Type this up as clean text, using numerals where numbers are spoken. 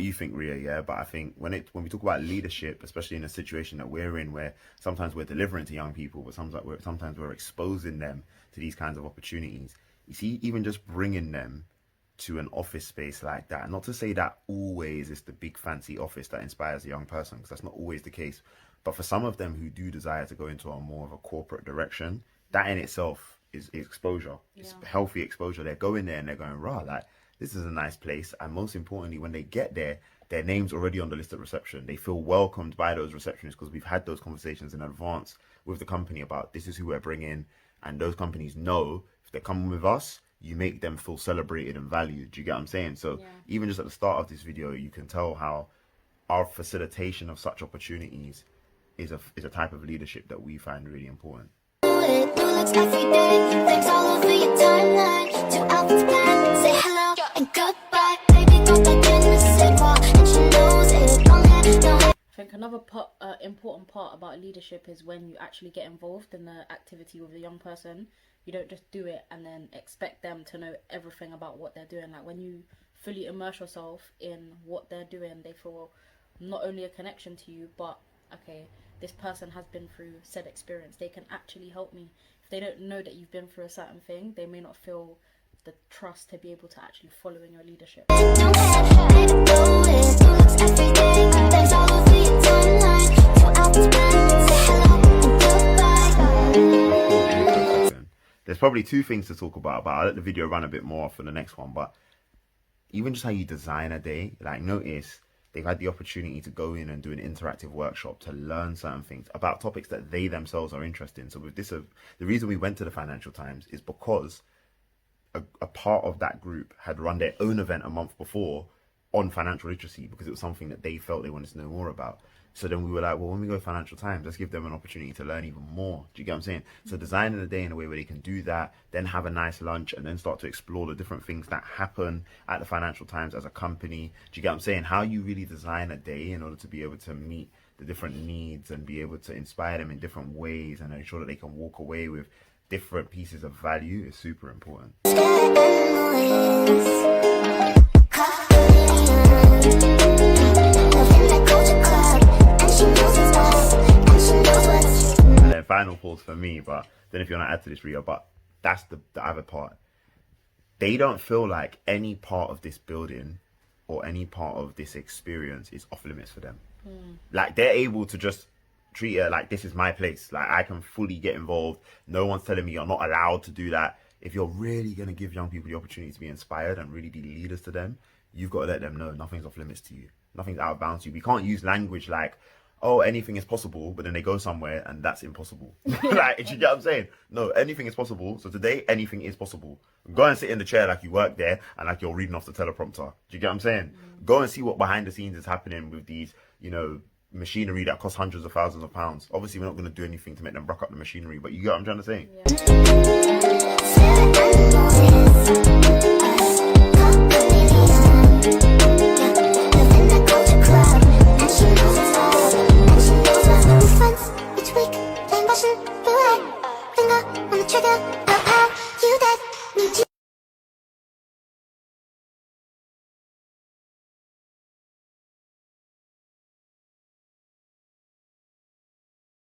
you think, Ria, yeah, but I think when we talk about leadership, especially in a situation that we're in, where sometimes we're delivering to young people, but sometimes we're exposing them to these kinds of opportunities. You see, even just bringing them to an office space like that, not to say that always is the big fancy office that inspires a young person, because that's not always the case, but for some of them who do desire to go into a more of a corporate direction, that in itself is exposure. It's healthy exposure. They're going there and they're going, rah, like, this is a nice place. And most importantly, when they get there, their name's already on the list at reception. They feel welcomed by those receptionists because we've had those conversations in advance with the company about this is who we're bringing. And those companies know if they're coming with us, you make them feel celebrated and valued. Do you get what I'm saying? So even just at the start of this video, you can tell how our facilitation of such opportunities is a type of leadership that we find really important. I think another important part about leadership is when you actually get involved in the activity with a young person. You don't just do it and then expect them to know everything about what they're doing. Like, when you fully immerse yourself in what they're doing, they feel not only a connection to you, but okay, this person has been through said experience. They can actually help me. If they don't know that you've been through a certain thing, they may not feel the trust to be able to actually follow in your leadership. There's probably two things to talk about, but I'll let the video run a bit more for the next one. But even just how you design a day, like, notice they've had the opportunity to go in and do an interactive workshop to learn certain things about topics that they themselves are interested in. So with this, the reason we went to the Financial Times is because a part of that group had run their own event a month before on financial literacy, because it was something that they felt they wanted to know more about. So then we were like, well, when we go to Financial Times, let's give them an opportunity to learn even more. Do you get what I'm saying? So designing a day in a way where they can do that, then have a nice lunch, and then start to explore the different things that happen at the Financial Times as a company. Do you get what I'm saying? How you really design a day in order to be able to meet the different needs and be able to inspire them in different ways and ensure that they can walk away with different pieces of value is super important. And then final pause for me, but then if you want to add to this, Ria, but that's the other part. They don't feel like any part of this building or any part of this experience is off limits for them. Like, they're able to just treat it like this is my place. Like, I can fully get involved. No one's telling me you're not allowed to do that. If you're really going to give young people the opportunity to be inspired and really be leaders to them, you've got to let them know nothing's off limits to you. Nothing's out of bounds to you. We can't use language like, oh, anything is possible, but then they go somewhere and that's impossible. Like, do you get what I'm saying? No, anything is possible. So today, anything is possible. Go and sit in the chair like you work there and like you're reading off the teleprompter. Do you get what I'm saying? Go and see what behind the scenes is happening with these, you know, machinery that costs hundreds of thousands of pounds. Obviously, we're not going to do anything to make them rock up the machinery, but you get what I'm trying to say? Yeah.